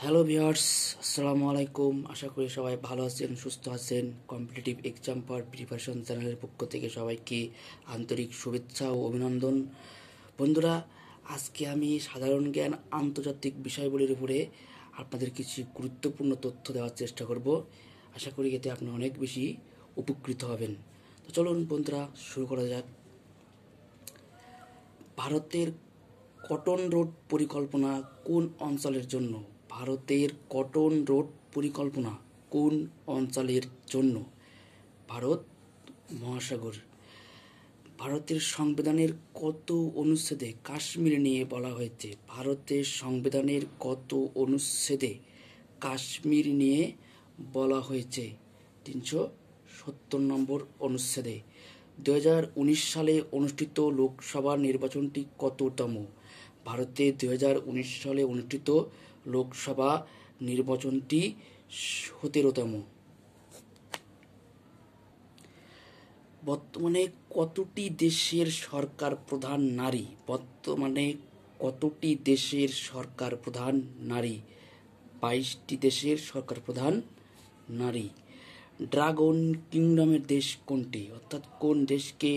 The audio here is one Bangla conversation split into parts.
হ্যালো ভিউয়ার্স, আসসালামু আলাইকুম। আশা করি সবাই ভালো আছেন, সুস্থ আছেন। কম্পিটিটিভ এক্সাম ফর প্রিপারেশন চ্যানেলের পক্ষ থেকে সবাইকে আন্তরিক শুভেচ্ছা ও অভিনন্দন। বন্ধুরা, আজকে আমি সাধারণ জ্ঞান আন্তর্জাতিক বিষয়গুলির উপরে আপনাদের কিছু গুরুত্বপূর্ণ তথ্য দেওয়ার চেষ্টা করব। আশা করি এতে আপনি অনেক বেশি উপকৃত হবেন। তো চলুন বন্ধুরা, শুরু করা যাক। ভারতের কটন রোড পরিকল্পনা কোন অঞ্চলের জন্য? ভারতের কটন রোড পরিকল্পনা কোন অঞ্চলের জন্য? ভারত মহাসাগর। ভারতের সংবিধানের কত অনুচ্ছেদে কাশ্মীর নিয়ে বলা হয়েছে? ভারতের সংবিধানের কত অনুচ্ছেদে কাশ্মীর নিয়ে বলা হয়েছে? 370 নম্বর অনুচ্ছেদে। 2019 সালে অনুষ্ঠিত লোকসভা নির্বাচনটি কততম? ভারতে 2019 সালে অনুষ্ঠিত লোকসভা নির্বাচনটি 17তম। বর্তমানে কতটি দেশের সরকার প্রধান নারী? বর্তমানে কতটি দেশের সরকার প্রধান নারী? 22টি দেশের সরকার প্রধান নারী। ড্রাগন কিংডমের দেশ কোনটি? অর্থাৎ কোন দেশকে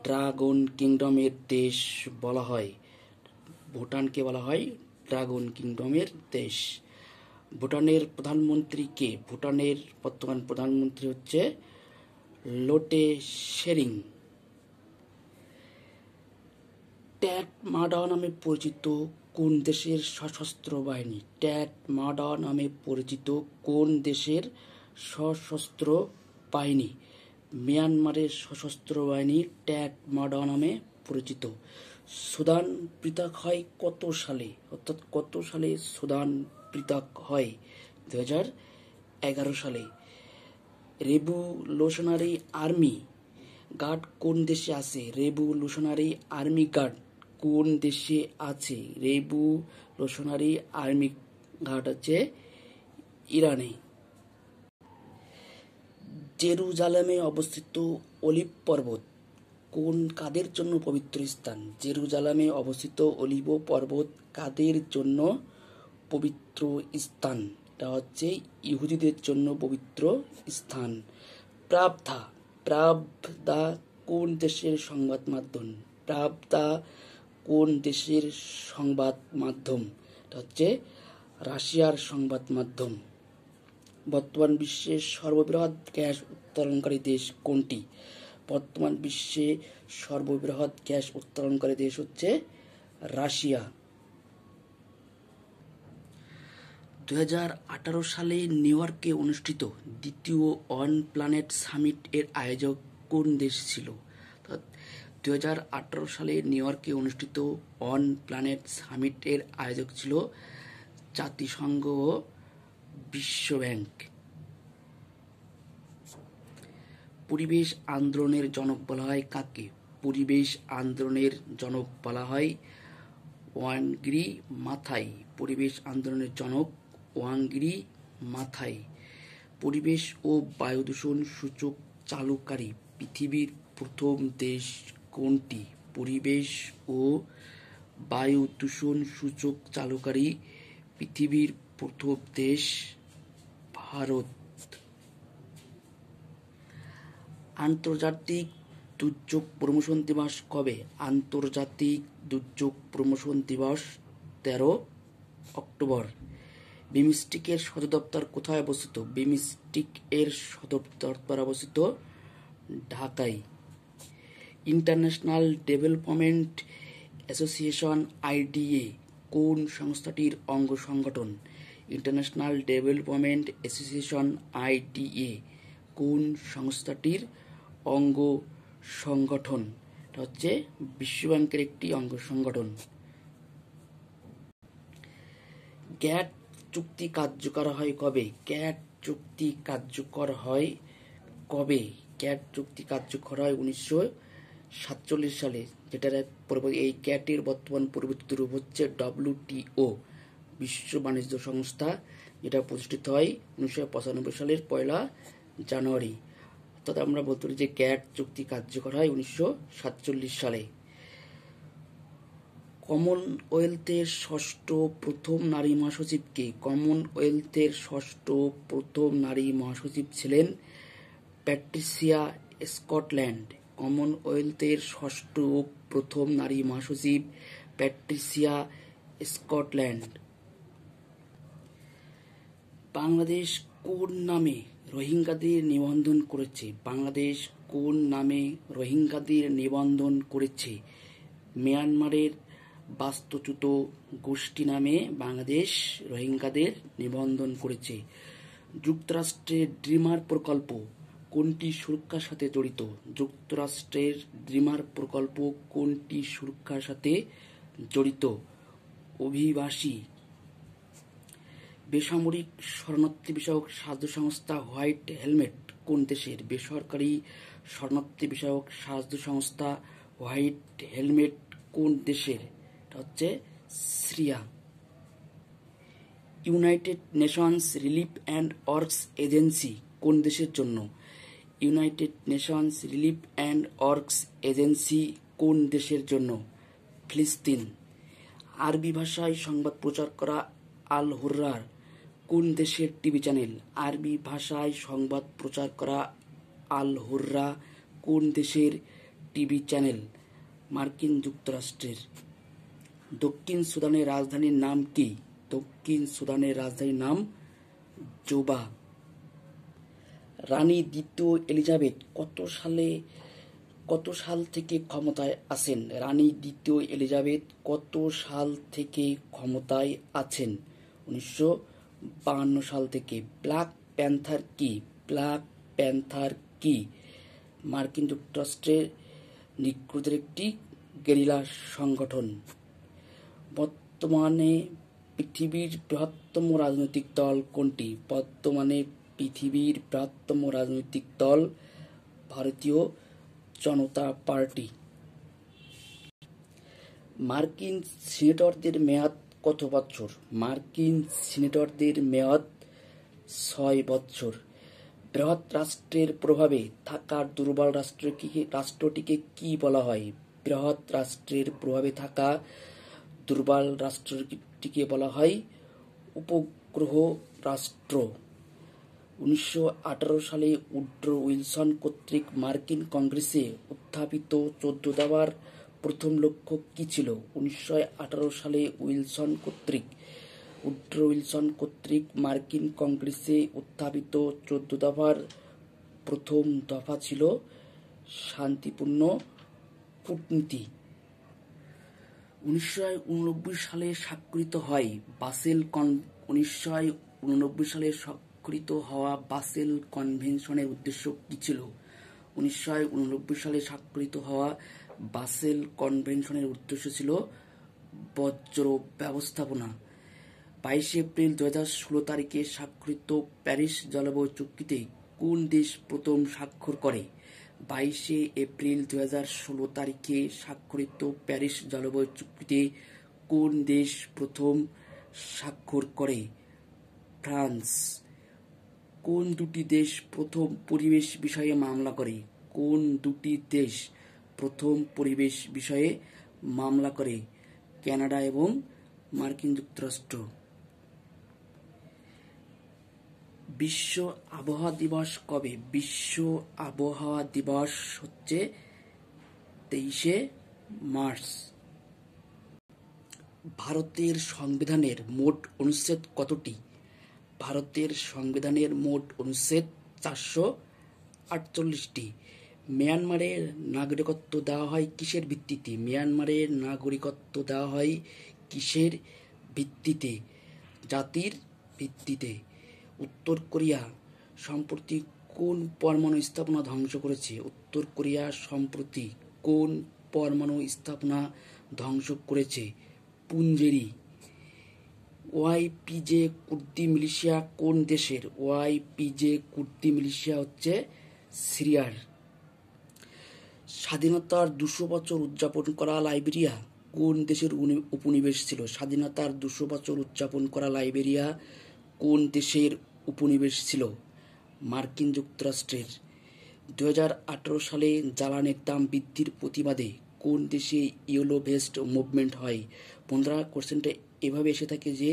ড্রাগন কিংডমের দেশ বলা হয়? ভুটানকে বলা হয় ড্রাগন কিংডমের দেশ। ভুটানের প্রধানমন্ত্রী কে? ভুটানের বর্তমান প্রধানমন্ত্রী হচ্ছে লোটে শেরিং। ট্যাট মাডা নামে পরিচিত কোন দেশের সশস্ত্র বাহিনী? ট্যাট মাডা নামে পরিচিত কোন দেশের সশস্ত্র বাহিনী? মিয়ানমারের সশস্ত্র বাহিনী ট্যাট মাডা নামে পরিচিত। সুদান পৃথক হয় কত সালে? অর্থাৎ কত সালে সুদান পৃথক হয়? 2011 সালে। রেভলিউশনারি আর্মি গার্ড কোন দেশে আছে? রেভলিউশনারি আর্মি গার্ড কোন দেশে আছে? রেভলিউশনারি আর্মি গার্ড আছে ইরানে। জেরুজালেমে অবস্থিত অলিভ পর্বত কাদের জন্য পবিত্র স্থান? জেরুজালেমে অবস্থিত অলিভ পর্বত কাদের জন্য পবিত্র স্থান? এটা হচ্ছে ইহুদিদের জন্য পবিত্র স্থান। প্রাভদা কোন দেশের সংবাদ মাধ্যম? প্রাভদা কোন দেশের সংবাদ মাধ্যম? এটা হচ্ছে রাশিয়ার সংবাদ মাধ্যম। বর্তমান বিশ্বের সর্ববৃহৎ গ্যাস উত্তোলনকারী দেশ কোনটি? বর্তমান বিশ্বে সর্ববৃহৎ গ্যাস উত্তোলনকারী দেশ হচ্ছে রাশিয়া। 2018 সালে নিউ ইয়র্কে অনুষ্ঠিত দ্বিতীয় ওয়ান প্ল্যানেট সামিট এর আয়োজক কোন দেশ ছিল? 2018 সালে নিউ ইয়র্কে অনুষ্ঠিত ওয়ান প্ল্যানেট সামিট এর আয়োজক ছিল জাতিসংঘ ও বিশ্ব ব্যাংক। পরিবেশ আন্দোলনের জনক বলা হয় কাকে? পরিবেশ আন্দোলনের জনক বলা হয় ওয়াংরি মাথাই। পরিবেশ আন্দোলনের জনক ওয়াংরি মাথাই। পরিবেশ ও বায়ু দূষণ সূচক চালুকারী পৃথিবীর প্রথম দেশ কোনটি? পরিবেশ ও বায়ু দূষণ সূচক চালুকারী পৃথিবীর প্রথম দেশ ভারত। আন্তর্জাতিক দুর্যোগ প্রমোশন দিবস কবে? আন্তর্জাতিক দুর্যোগ প্রমোশন দিবস 13 অক্টোবর। বিমস্টেকের সদর দপ্তর কোথায় অবস্থিত? বিমস্টেক এর সদর দপ্তর অবস্থিত ঢাকায়। ইন্টারন্যাশনাল ডেভেলপমেন্ট অ্যাসোসিয়েশন আইডিএ কোন সংস্থাটির অঙ্গ সংগঠন? ইন্টারন্যাশনাল ডেভেলপমেন্ট অ্যাসোসিয়েশন আইডিএ কোন সংস্থাটির অঙ্গ সংগঠন? এটা হচ্ছে বিশ্বব্যাংকের একটি অঙ্গ সংগঠন। গ্যাট চুক্তি কার্যকর হয় কবে? গ্যাট চুক্তি কার্যকর হয় কবে? গ্যাট চুক্তি কার্যকর হয় 1947 সালে, যেটার এই গ্যাটের বর্তমান পরিবর্তিত রূপ হচ্ছে WTO, বিশ্ব বাণিজ্য সংস্থা, যেটা প্রতিষ্ঠিত হয় 1995 সালের 1 জানুয়ারি। অর্থাৎ আমরা বলতে পারি যে গ্যাট চুক্তি কার্যকর হয় 1947 সালে। কমনওয়েলথের ষষ্ঠ প্রথম নারী মহাসচিব কে? কমনওয়েলথের ষষ্ঠ প্রথম নারী মহাসচিব ছিলেন প্যাট্রিসিয়া স্কটল্যান্ড। কমনওয়েলথের ষষ্ঠ প্রথম নারী মহাসচিব প্যাট্রিসিয়া স্কটল্যান্ড। বাংলাদেশ কোন নামে রোহিঙ্গাদের নিবন্ধন করেছে? বাংলাদেশ কোন নামে রোহিঙ্গাদের নিবন্ধন করেছে? মিয়ানমারের বাস্তুচ্যুত গোষ্ঠী নামে বাংলাদেশ রোহিঙ্গাদের নিবন্ধন করেছে। যুক্তরাষ্ট্রের ড্রিমার প্রকল্প কোনটি সুরক্ষার সাথে জড়িত? যুক্তরাষ্ট্রের ড্রিমার প্রকল্প কোনটি সুরক্ষার সাথে জড়িত? অভিবাসী। বেসামরিক শরণার্থী বিষয়ক সাহায্য সংস্থা হোয়াইট হেলমেট কোন দেশের? বেসরকারি শরণার্থী বিষয়ক সাহায্য সংস্থা হোয়াইট হেলমেট কোন দেশের? এটা হচ্ছে Syria. United Nations relief and works agency কোন দেশের জন্য? United Nations relief and works agency কোন দেশের জন্য? ফিলিস্তিন। আরবি ভাষায় সংবাদ প্রচার করা আল হুররার কোন দেশের টিভি চ্যানেল? আরবি ভাষায় সংবাদ প্রচার করা আল হুররা কোন দেশের টিভি চ্যানেল? মার্কিন যুক্তরাষ্ট্রের। দক্ষিণ সুদানের রাজধানীর নাম কি? দক্ষিণ সুদানের রাজধানীর নাম জুবা। রানী দ্বিতীয় এলিজাবেথ কত সাল থেকে ক্ষমতায় আছেন? রানী দ্বিতীয় এলিজাবেথ কত সাল থেকে ক্ষমতায় আছেন? 1952 সাল থেকে। ব্ল্যাক প্যান্থার কি? ব্ল্যাক প্যান্থার কি? মার্কিন যুক্তরাষ্ট্রের নিগ্রোদের একটি গেরিলা সংগঠন। বর্তমানে পৃথিবীর বৃহত্তম রাজনৈতিক দল কোনটি? বর্তমানে পৃথিবীর বৃহত্তম রাজনৈতিক দল ভারতীয় জনতা পার্টি। মার্কিন সিনেটরদের মেয়াদ কত বছর? মার্কিন সিনেটরদের মেয়াদ 6 বছর। বৃহৎ রাষ্ট্রের প্রভাবে থাকা দুর্বল রাষ্ট্রটিকে কি বলা হয়? বৃহৎ রাষ্ট্রের প্রভাবে থাকা দুর্বল রাষ্ট্রটিকে বলা হয় উপগ্রহ রাষ্ট্র। 1918 সালে উড্রো উইলসন কর্তৃক মার্কিন কংগ্রেসে উত্থাপিত 14 দফার প্রথম লক্ষ্য কি ছিল? 1918 সালে উড্রো উইলসন কর্তৃক মার্কিন কংগ্রেসে উত্থাপিত 14 দফার প্রথম দফা ছিল শান্তিপূর্ণ কূটনীতি। 1989 সালে স্বাক্ষরিত হওয়া বাসেল কনভেনশনের উদ্দেশ্য কি ছিল? 1989 সালে স্বাক্ষরিত হওয়া বাসেল কনভেনশনের উদ্দেশ্য ছিল বর্জ্য ব্যবস্থাপনা। 22 এপ্রিল 2016 তারিখে স্বাক্ষরিত প্যারিস জলবায়ু চুক্তিতে কোন দেশ প্রথম স্বাক্ষর করে? 22 এপ্রিল 2016 তারিখে স্বাক্ষরিত প্যারিস জলবায়ু চুক্তিতে কোন দেশ প্রথম স্বাক্ষর করে? ফ্রান্স। কোন দুটি দেশ প্রথম পরিবেশ বিষয়ে মামলা করে? কোন দুটি দেশ প্রথম পরিবেশ বিষয়ে মামলা করে? কানাডা এবং মার্কিন যুক্তরাষ্ট্র। বিশ্ব আবহাওয়া দিবস কবে? বিশ্ব আবহাওয়া দিবস হচ্ছে 23শে মার্চ। ভারতের সংবিধানের মোট অনুচ্ছেদ কতটি? ভারতের সংবিধানের মোট অনুচ্ছেদ 448টি। মিয়ানমারের নাগরিকত্ব দেওয়া হয় কিসের ভিত্তিতে? মিয়ানমারের নাগরিকত্ব দেওয়া হয় কিসের ভিত্তিতে? জাতির ভিত্তিতে। উত্তর কোরিয়া সম্প্রতি কোন পরমাণু স্থাপনা ধ্বংস করেছে? উত্তর কোরিয়া সম্প্রতি কোন পরমাণু স্থাপনা ধ্বংস করেছে? পুঞ্জেরি। ওয়াইপিজে কুর্দি মিলিশিয়া কোন দেশের? ওয়াইপিজে কুর্দি মিলিশিয়া হচ্ছে সিরিয়ার। স্বাধীনতার 200 বছর উদযাপন করা লাইবেরিয়া কোন দেশের উপনিবেশ ছিল? স্বাধীনতার 200 বছর উদযাপন করা লাইবেরিয়া কোন দেশের উপনিবেশ ছিল? মার্কিন যুক্তরাষ্ট্রের। 2018 সালে জ্বালানির দাম বৃদ্ধির প্রতিবাদে কোন দেশে ইয়েলো ভেস্ট মুভমেন্ট হয়? বন্ধুরা, কোশ্চেনটা এভাবে এসে থাকে যে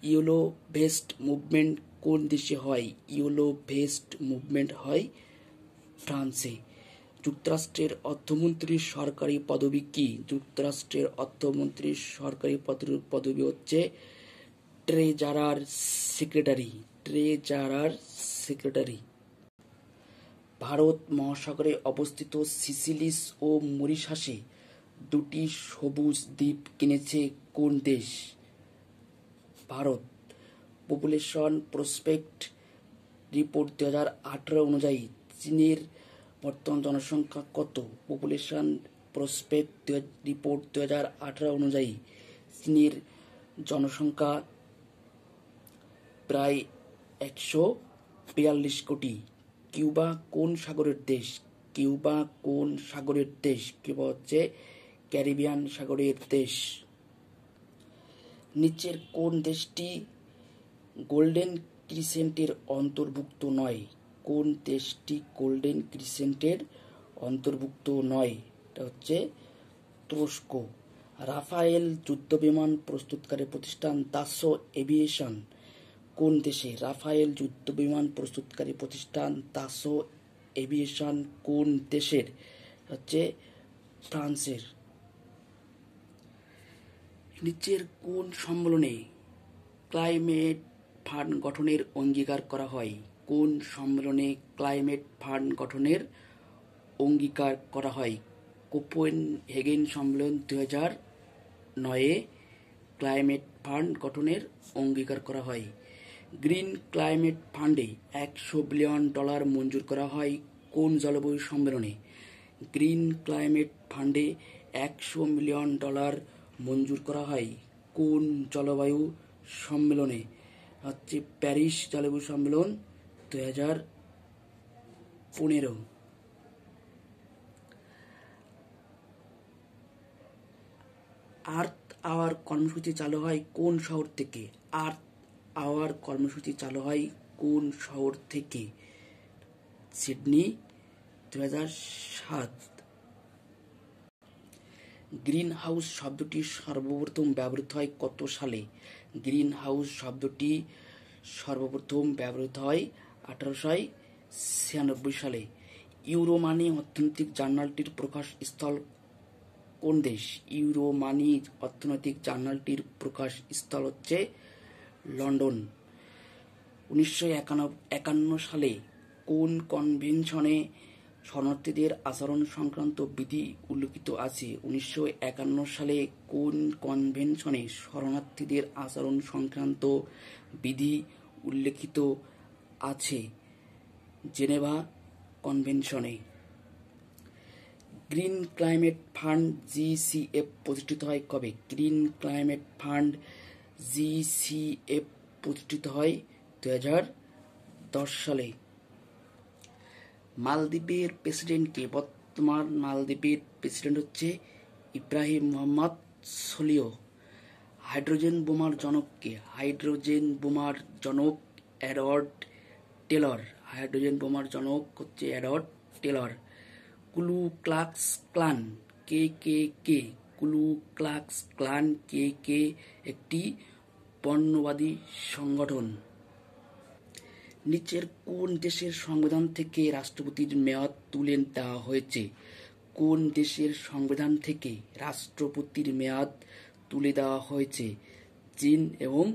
ইয়েলো ভেস্ট মুভমেন্ট কোন দেশে হয়? ইয়েলো ভেস্ট মুভমেন্ট হয় ফ্রান্সে। যুক্তরাষ্ট্রের অর্থমন্ত্রীর সরকারি পদবি কি? যুক্তরাষ্ট্রের অর্থমন্ত্রীর সরকারি পদবি হচ্ছে treasurer secretary. Treasurer secretary. Bharat মহাসাগরে অবস্থিত সিসিলিস ও মরিশাসে দুটি সবুজ দ্বীপ কিনেছে কোন দেশ? ভারত। পপুলেশন প্রসপেক্ট রিপোর্ট 2018 অনুযায়ী চীনের বর্তমান জনসংখ্যা কত? পপুলেশন প্রসপেক্ট রিপোর্ট 2018 অনুযায়ী চীনের জনসংখ্যা প্রায় 142 কোটি। কিউবা কোন সাগরের দেশ? কিউবা কোন সাগরের দেশ? কিউবা হচ্ছে ক্যারিবিয়ান সাগরের দেশ। নিচের কোন দেশটি গোল্ডেন ক্রিসেন্টের অন্তর্ভুক্ত নয়? কোন দেশটি গোল্ডেন ক্রিসেন্টের অন্তর্ভুক্ত নয়? এটা হচ্ছে তুরস্ক। রাফায়েল যুদ্ধবিমান প্রস্তুতকারী প্রতিষ্ঠান দাসো এভিয়েশন কোন দেশে? রাফায়েল যুদ্ধবিমান প্রস্তুতকারী প্রতিষ্ঠান দাসো এভিয়েশন কোন দেশের? হচ্ছে ফ্রান্সের। নিচের কোন সম্মেলনে ক্লাইমেট ফান্ড গঠনের অঙ্গীকার করা হয়? কোন সম্মেলনে ক্লাইমেট ফান্ড গঠনের অঙ্গীকার করা হয়? কোপেনহেগেন সম্মেলন 2009-এ ক্লাইমেট ফান্ড গঠনের অঙ্গীকার করা হয়। গ্রিন ক্লাইমেট ফান্ডে $100 বিলিয়ন মঞ্জুর করা হয় কোন জলবায়ু সম্মেলনে? গ্রিন ক্লাইমেট ফান্ডে $100 মিলিয়ন মঞ্জুর করা হয় কোন জলবায়ু সম্মেলনে? হচ্ছে প্যারিস জলবায়ু সম্মেলন 2015। আর্থ আওয়ার কর্মসূচি চালু হয় কোন শহর থেকে? আর্থ আওয়ার কর্মসূচি চালু হয় কোন শহর থেকে? সিডনি 2007। গ্রিন হাউস শব্দটি সর্বপ্রথম ব্যবহৃত হয় কত সালে? গ্রিন হাউস শব্দটি সর্বপ্রথম ব্যবহৃত হয় 1896 সালে। ইউরো মানি অর্থনৈতিক জার্নালটির প্রকাশ স্থল কোন দেশ? ইউরো মানি অর্থনৈতিক জার্নালটির প্রকাশ স্থল হচ্ছে লন্ডন। 1951 সালে কোন কনভেনশনে শরণার্থীদের আচরণ সংক্রান্ত বিধি উল্লিখিত আছে? 1951 সালে কোন কনভেনশনে শরণার্থীদের আচরণ সংক্রান্ত বিধি উল্লিখিত আছে? জেনেভা কনভেনশনে। গ্রিন ক্লাইমেট ফান্ড জিসিএফ প্রতিষ্ঠিত হয় কবে? গ্রিন ক্লাইমেট ফান্ড জিসিএফ প্রতিষ্ঠিত হয় 2010 সালে। মালদ্বীপের প্রেসিডেন্টকে? বর্তমান মালদ্বীপের প্রেসিডেন্ট হচ্ছে ইব্রাহিম মোহাম্মদ সোলিহ। হাইড্রোজেন বোমার জনককে? হাইড্রোজেন বোমার জনক এডওয়ার্ড টেলর। হাইড্রোজেন বোমার জনক হচ্ছে এডওয়ার্ড টেলর। কুলু ক্লাক্স ক্লান কে কে কে? কুলু ক্লাক্স ক্লান কে কে একটি বর্ণবাদী সংগঠন। নিচের কোন দেশের সংবিধান থেকে রাষ্ট্রপতির মেয়াদ তুলে দেওয়া হয়েছে? কোন দেশের সংবিধান থেকে রাষ্ট্রপতির মেয়াদ তুলে দেওয়া হয়েছে? চীন এবং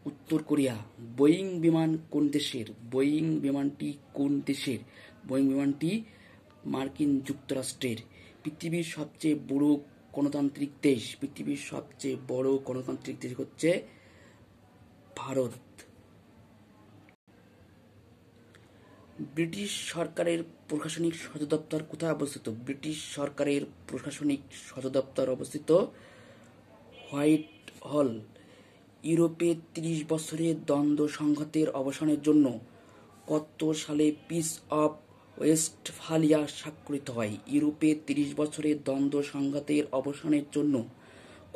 উত্তর কোরিয়া। বোয়িং বিমান কোন দেশের? বোয়িং বিমানটি কোন দেশের? বোয়িং বিমানটি মার্কিন যুক্তরাষ্ট্রের। পৃথিবীর সবচেয়ে বড় গণতান্ত্রিক দেশ? পৃথিবীর সবচেয়ে বড় গণতান্ত্রিক দেশ হচ্ছে ভারত। ব্রিটিশ সরকারের প্রশাসনিক সদর দপ্তর কোথায় অবস্থিত? ব্রিটিশ সরকারের প্রশাসনিক সদর দপ্তর অবস্থিত হোয়াইট হল। ইউরোপে 30 বছরের দ্বন্দ্ব সংঘাতের অবসানের জন্য কত সালে পিস অফ ওয়েস্টফালিয়া স্বাক্ষরিত হয়? ইউরোপে 30 বছরের দ্বন্দ্ব সংঘাতের অবসানের জন্য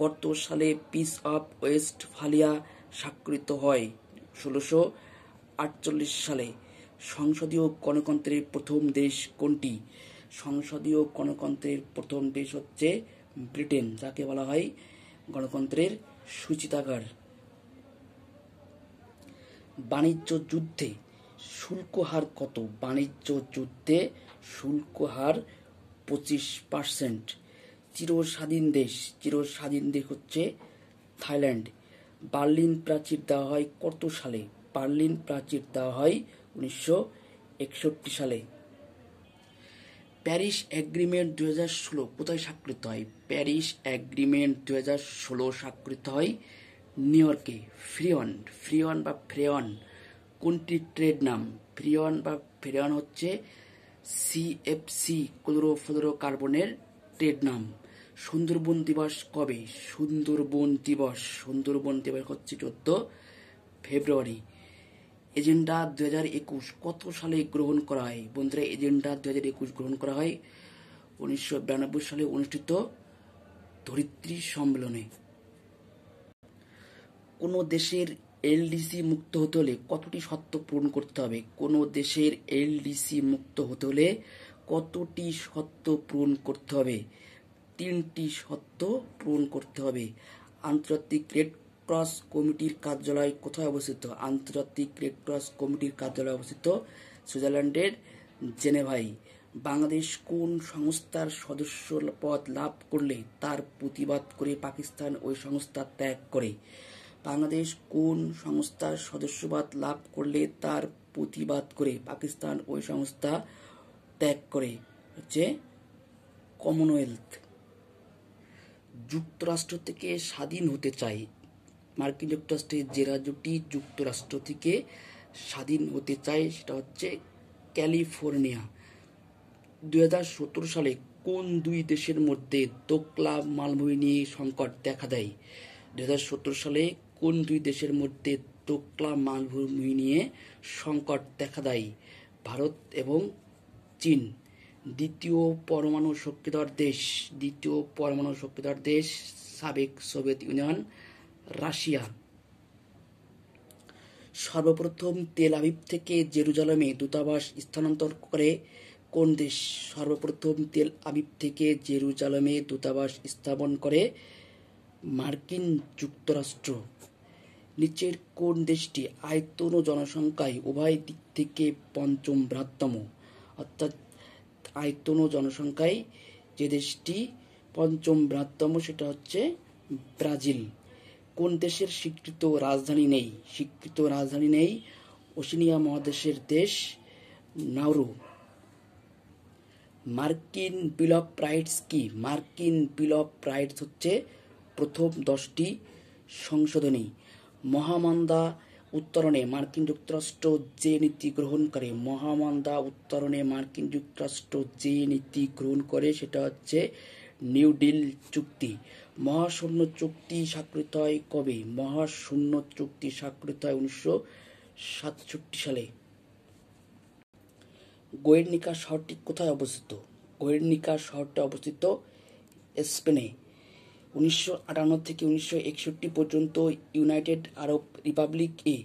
কত সালে পিস অফ ওয়েস্টফালিয়া স্বাক্ষরিত হয়? 1648 সালে। সংসদীয় গণতন্ত্রের প্রথম দেশ কোনটি? সংসদীয় গণতন্ত্রের প্রথম দেশ হচ্ছে ব্রিটেন, যাকে বলা হয় গণতন্ত্রের সূচিতাগার। বাণিজ্য যুদ্ধে শুল্ক হার কত? বাণিজ্য যুদ্ধে শুল্ক হার 25%। চিরস্বাধীন দেশ হচ্ছে থাইল্যান্ড। বার্লিন প্রাচীর দেওয়া হয় কত সালে? বার্লিন প্রাচীর দেওয়া হয় 1961 সালে। প্যারিস এগ্রিমেন্ট 2016 কোথায় স্বাক্ষরিত হয়? প্যারিস এগ্রিমেন্ট 2016 স্বাক্ষরিত হয় নিউ ইয়র্কে। ফ্রিয়ন বা ফ্রেয়ন কোনটি ট্রেড নাম? ফ্রেয়ন হচ্ছে সিএফসি ক্লোরোফ্লোরোকার্বনের ট্রেড নাম। সুন্দরবন দিবস কবে? সুন্দরবন দিবস হচ্ছে 14 ফেব্রুয়ারি। এজেন্ডা 2021 কত সালে গ্রহণ করা হয়? বন্ধুরা, এজেন্ডা 2021 গ্রহণ করা হয় 1992 সালে অনুষ্ঠিত ধরিত্রী সম্মেলনে। কোনো দেশের এলডিসি মুক্ত হতে হলে কতটি শর্ত পূরণ করতে হবে? কোনো দেশের এলডিসি মুক্ত হতে হলে কতটি শর্ত পূরণ করতে হবে? 3টি শর্ত পূরণ করতে হবে। আন্তর্জাতিক রেড ক্রস কমিটির কার্যালয় কোথায় অবস্থিত? আন্তর্জাতিক রেড ক্রস কমিটির কার্যালয় অবস্থিত সুইজারল্যান্ডের জেনেভায়। বাংলাদেশ কোন সংস্থার সদস্য পদ লাভ করলে তার প্রতিবাদ করে পাকিস্তান ওই সংস্থা ত্যাগ করে? বাংলাদেশ কোন সংস্থার সদস্যপদ লাভ করলে তার প্রতিবাদ করে পাকিস্তান ওই সংস্থা ত্যাগ করে? হচ্ছে কমনওয়েলথ। যুক্তরাষ্ট্র থেকে স্বাধীন হতে চায়। মার্কিন যুক্তরাষ্ট্রের যে রাজ্যটি যুক্তরাষ্ট্র থেকে স্বাধীন হতে চায় সেটা হচ্ছে ক্যালিফোর্নিয়া। 2017 সালে কোন দুই দেশের মধ্যে দোকলা মালভূমি নিয়ে সংকট দেখা দেয়? 2017 সালে কোন দুই দেশের মধ্যে দোকলা মালভূমি নিয়ে সংকট দেখা দেয়? ভারত এবং চীন। দ্বিতীয় পরমাণু শক্তিধর দেশ সাবেক সোভিয়েত ইউনিয়ন, রাশিয়া। সর্বপ্রথম তেল আবিব থেকে জেরুজালেমে দূতাবাস স্থানান্তর করে কোন দেশ? সর্বপ্রথম তেল আবিব থেকে জেরুজালেমে দূতাবাস স্থাপন করে মার্কিন যুক্তরাষ্ট্র। নিচের কোন দেশটি আয়তন ও জনসংখ্যায় উভয় দিক থেকে পঞ্চম বৃহত্তম? অর্থাৎ আয়তন ও জনসংখ্যায় যে দেশটি পঞ্চম বৃহত্তম সেটা হচ্ছে ব্রাজিল। কোন দেশের স্বীকৃত রাজধানী নেই? ওশেনিয়া মহাদেশের দেশ নাউরু। মার্কিন বিল অফ রাইটস কি? মার্কিন বিল অফ রাইটস হচ্ছে প্রথম 10টি সংশোধনী। মহামন্দা উত্তরণে মার্কিন যুক্তরাষ্ট্র যে নীতি গ্রহণ করে সেটা হচ্ছে নিউ ডিল চুক্তি। মহাশূন্য চুক্তি স্বাক্ষরিত হয় কবে? মহাশূন্য চুক্তি স্বাক্ষরিত হয় 1967 সালে। গুয়ের্নিকা শহরটি কোথায় অবস্থিত? গুয়ের্নিকা শহরটি অবস্থিত স্পেনে। 1958 থেকে 1961 পর্যন্ত ইউনাইটেড আরব রিপাবলিক এ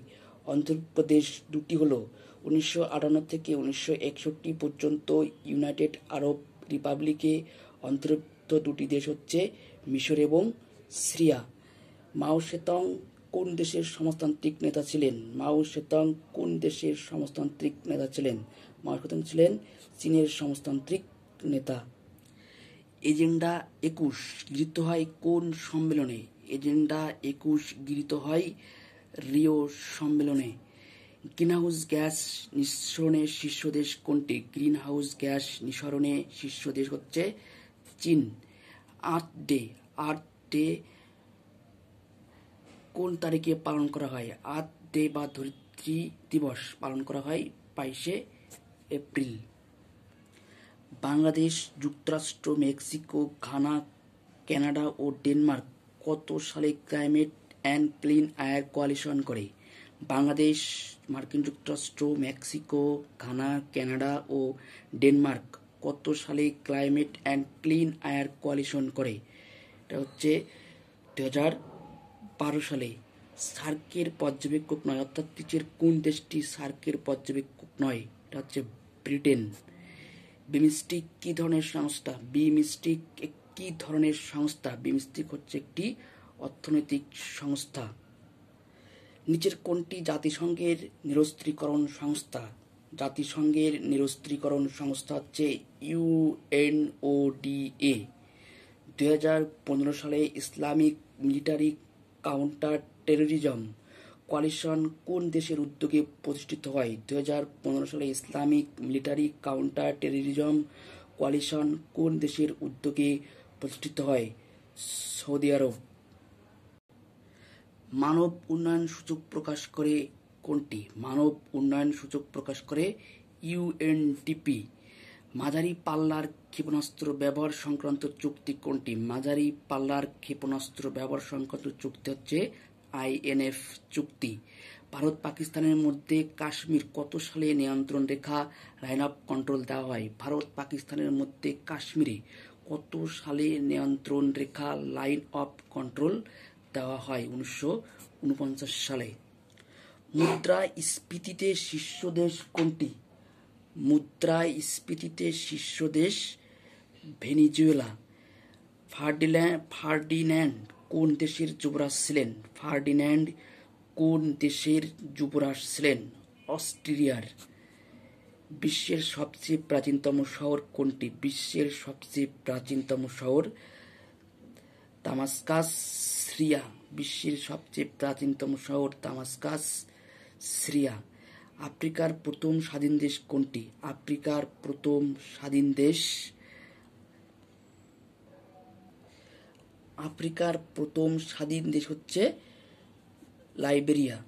অন্তর্ভুক্ত দেশ দুটি হল। 1958 থেকে 1961 পর্যন্ত ইউনাইটেড আরব রিপাবলিকে অন্তর্ভুক্ত দুটি দেশ হচ্ছে মিশর এবং সিরিয়া। মাও সেতুং কোন দেশের সমাজতান্ত্রিক নেতা ছিলেন? মাও সেতুং ছিলেন চীনের সমাজতান্ত্রিক নেতা। এজেন্ডা 21 গৃহীত হয় কোন সম্মেলনে? এজেন্ডা 21 গৃহীত হয় রিও সম্মেলনে। গ্রিনহাউস গ্যাস নিঃসরণে শীর্ষ দেশ কোনটি? গ্রিনহাউস গ্যাস নিঃসরণে শীর্ষ দেশ হচ্ছে চীন। আর্থ ডে কোন তারিখে পালন করা হয়? আর্থ ডে বা ধরিত্রী দিবস পালন করা হয় 22 এপ্রিল। বাংলাদেশ, যুক্তরাষ্ট্র, মেক্সিকো, ঘানা, কানাডা ও ডেনমার্ক কত সালে climate and clean air coalition করে? বাংলাদেশ, মার্কিন যুক্তরাষ্ট্র, মেক্সিকো, ঘানা, কানাডা ও ডেনমার্ক কত সালে climate and clean air coalition করে? এটা হচ্ছে 2012 সালে। সার্কের পর্যবেক্ষক নয়, অর্থাৎ নিচের কোন দেশটি সার্কের পর্যবেক্ষক নয়? এটা হচ্ছে ব্রিটেন। বিমস্টিক কি ধরনের সংস্থা? বিমস্টিক কি ধরনের সংস্থা? বিমস্টিক হচ্ছে একটি অর্থনৈতিক সংস্থা। নিচের কোনটি জাতিসংঘের নিরস্ত্রীকরণ সংস্থা? জাতিসংঘের নিরস্ত্রীকরণ সংস্থা হচ্ছে UNODA। 2015 সালে Islamic military counter terrorism coalition কোন দেশের উদ্যোগে প্রতিষ্ঠিত হয়? 2015 সালে Islamic military counter terrorism coalition কোন দেশের উদ্যোগে প্রতিষ্ঠিত হয়? সৌদি আরব। মানব উন্নয়ন সূচক প্রকাশ করে কোনটি? মানব উন্নয়ন সূচক প্রকাশ করে UNDP। মাঝারি পাল্লার ক্ষেপণাস্ত্র ব্যবহার সংক্রান্ত চুক্তি কোনটি? মাঝারি পাল্লার ক্ষেপণাস্ত্র ব্যবহার সংক্রান্ত চুক্তি হচ্ছে INF চুক্তি। ভারত পাকিস্তানের মধ্যে কাশ্মীর কত সালে নিয়ন্ত্রণ রেখা লাইন অফ কন্ট্রোল দেওয়া হয়? ভারত পাকিস্তানের মধ্যে কাশ্মীরে কত সালে নিয়ন্ত্রণ রেখা লাইন অফ কন্ট্রোল দেওয়া হয়? 1949 সালে। মুদ্রাস্ফীতিতে শীর্ষ দেশ কোনটি? মুদ্রাস্ফীতিতে শীর্ষ দেশ ভেনিজুয়েলা। ফার্ডিন্যান্ড কোন দেশের যুবরাজ ছিলেন? ফার্ডিন্যান্ড কোন দেশের যুবরাজ ছিলেন? অস্ট্রিয়ার। বিশ্বের সবচেয়ে প্রাচীনতম শহর কোনটি? বিশ্বের সবচেয়ে প্রাচীনতম শহর দামাস্কাস, সিরিয়া। বিশ্বের সবচেয়ে প্রাচীনতম শহর দামাস্কাস, সিরিয়া। আফ্রিকার প্রথম স্বাধীন দেশ কোনটি? আফ্রিকার প্রথম স্বাধীন দেশ হচ্ছে লাইবেরিয়া।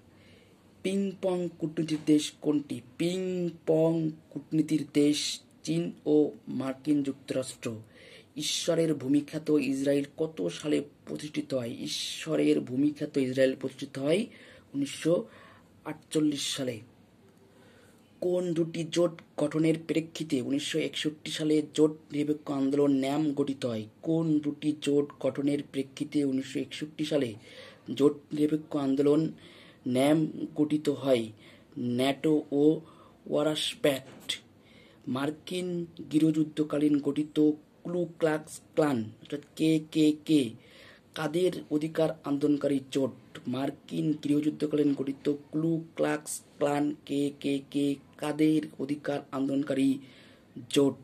পিং পং কূটনীতির দেশ কোনটি? পিং পং কূটনীতির দেশ চীন ও মার্কিন যুক্তরাষ্ট্র। ঈশ্বরের ভূমিখ্যাত ইসরায়েল কত সালে প্রতিষ্ঠিত হয়? ঈশ্বরের ভূমিখ্যাত ইসরায়েল প্রতিষ্ঠিত হয় 1948 সালে। কোন দুটি জোট গঠনের প্রেক্ষিতে 1961 সালে জোট নিরপেক্ষ আন্দোলন ন্যাম গঠিত হয়? কোন দুটি জোট গঠনের প্রেক্ষিতে 1961 সালে জোট নিরপেক্ষ আন্দোলন ন্যাম গঠিত হয়? ন্যাটো ও ওয়ারশপ্যাক্ট। মার্কিন গৃহযুদ্ধকালীন গঠিত ক্লু ক্লাক্স ক্লান KKK কাদের অধিকার আন্দোলনকারী জোট? মার্কিন গৃহযুদ্ধকালীন গঠিত ক্লু ক্লাক্স ক্লান KKK কাদের অধিকার আন্দোলনকারী জোট?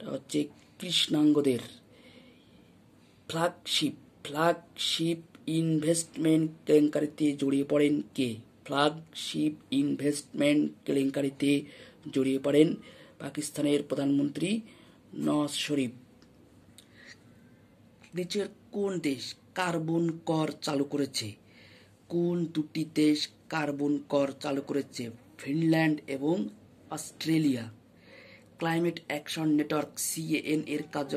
হচ্ছে কৃষ্ণাঙ্গদের। ফ্ল্যাগশিপ ইনভেস্টমেন্ট কেলেঙ্কারিতে জড়িয়ে পড়েন কে? ফ্ল্যাগশিপ ইনভেস্টমেন্ট কেলেঙ্কারিতে জড়িয়ে পড়েন পাকিস্তানের প্রধানমন্ত্রী নওয়াজ শরীফ। নিচের কোন দেশ কার্বন কর চালু করেছে? কোন দুটি দেশ কার্বন কর চালু করেছে? ফিনল্যান্ড এবং Australia. Climate action network CAN এর কার্যালয়